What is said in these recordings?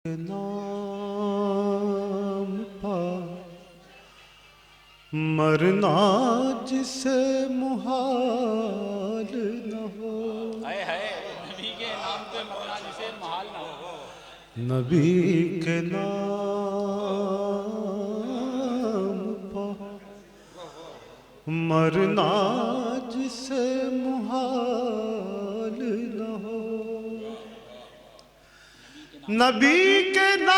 नाम पा मरना जिसे मुहाल न हो। नबी के नाम पे मरना जिसे मुहाल न हो। नबी के नाम पा मरना जिसे मुहाल न हो। नबी के नाम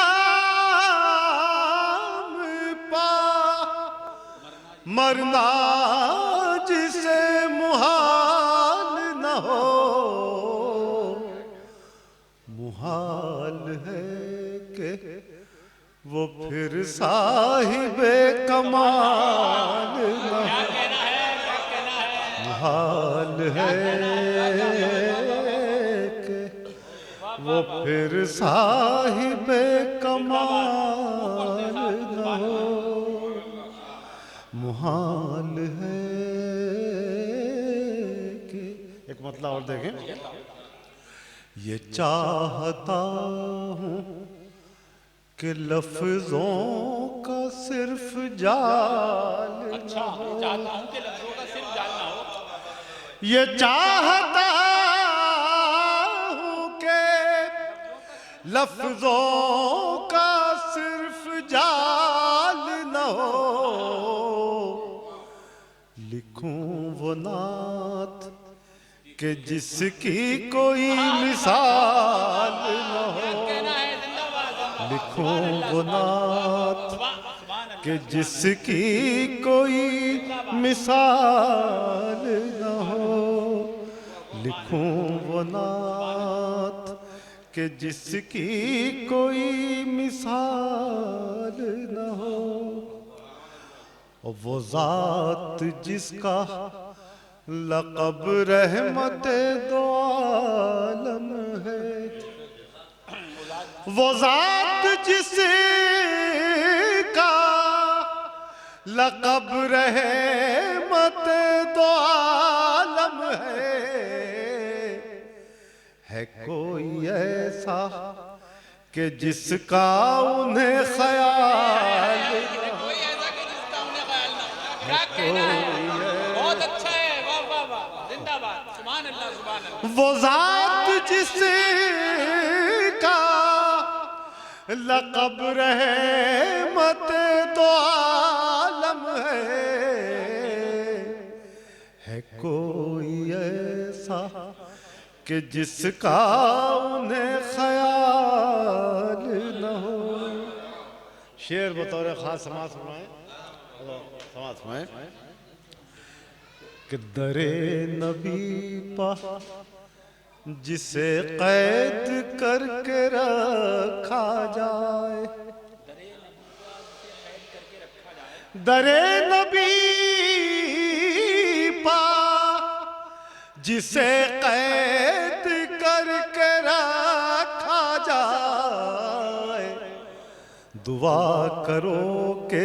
पा मरना जिसे मुहाल न हो। मुहाल है कि वो फिर साहिबे कमाल न हो। मुहाल है वो फिर साहिबे कमाल न हो। मुहाल है कि एक मतलब और देखें, ये चाहता हूँ कि लफ्जों का सिर्फ जाल न हो। चाहता हूँ कि लफ्जों का सिर्फ जाल ना हो। ये चाहता लफ्जों का सिर्फ जाल न हो। लिखूं वो नात कि जिसकी कोई मिसाल न हो। लिखूं वो नात कि जिसकी कोई मिसाल न हो। लिखूं वो नात कि जिसकी कोई मिसाल न हो। वो ज़ात जिसका लक़ब रहमत दो आलम है। वो ज़ात जिसका लक़ब रहमत दो आलम है कोई ऐसा कि जिसका उन्हें ख्याल न हो। क्या कहना है? बहुत अच्छा है, वाह वाह वाह, जिंदाबाद, सुभान अल्लाह सुभान अल्लाह। वो ज़ात जिसका लक़ब रहमत दो आलम है कोई ऐसा कि जिसका उन्हें ख्याल न हो। शेर बतौर खास समाज सुनाए, समाज सुनाए कि दरे नबी पा जिसे कैद करके रखा जाए। दरे नबी पा जिसे कैद करके रखा जाए। दुआ करो कि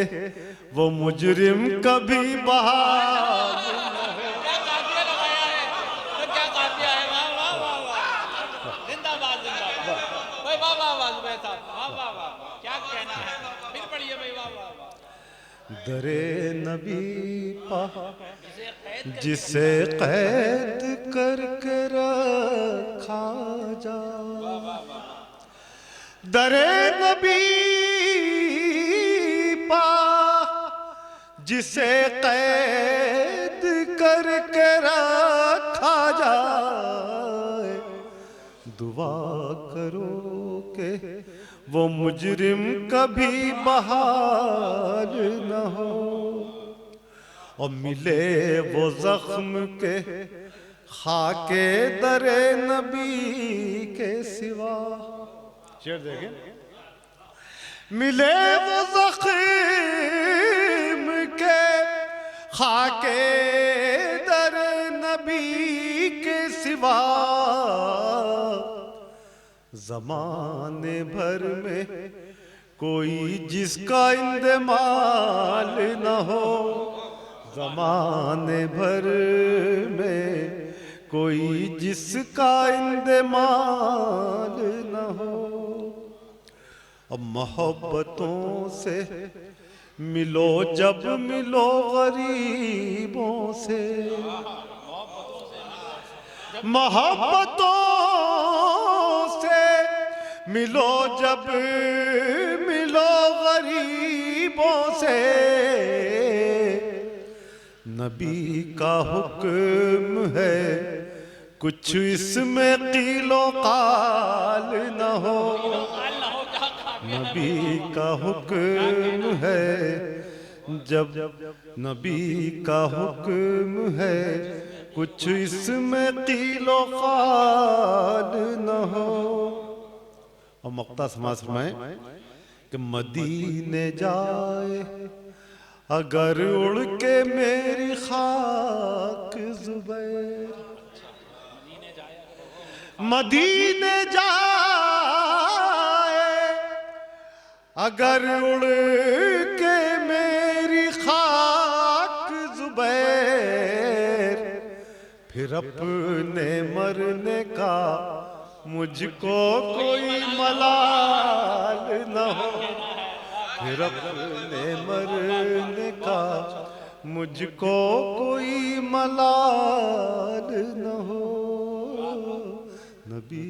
वो मुजरिम कभी बहाल न हो। क्या काफिया लगाया है, तो क्या काफिया है, वाह वाह वाह वाह, जिंदाबाद जिंदाबाद भाई, वाह वाह वाह जुबैर साहब, वाह वाह वाह, क्या कहना है, फिर पढ़िए भाई, वाह वाह वाह। दरे नबी पा जिसे कैद करके रखा जाए। दरे नबी पा जिसे कैद करके रखा जाए। दुआ करो कि वो मुजरिम कभी बहाल न हो। और मिले वो जख्म के खाके दरे नबी के सिवा। शेर देखें, मिले वो जख्म के खाके दरे नबी के सिवा। ज़माने भर में कोई जिसका इंदमाल न हो। ज़माने भर में कोई जिसका इंदमाल न हो। अब मोहब्बतों से मिलो जब मिलो गरीबों से, मोहब्बतों से मिलो जब मिलो गरीबों से, नबी का हुक्म है कुछ इसमें कीलो काल न हो। नबी का हुक्म है जब, नबी का हुक्म है कुछ इसमें कीलो काल न हो। और मक्ता समाज में कि मदीने जाए अगर उड़ के मेरी खाक जुबैर, मदीने जाए अगर उड़ के मेरी खाक जुबैर, फिर अपने मरने का मुझको कोई मलाल न हो। फिर अपने मरने का मुझको कोई मलाल न हो। नबी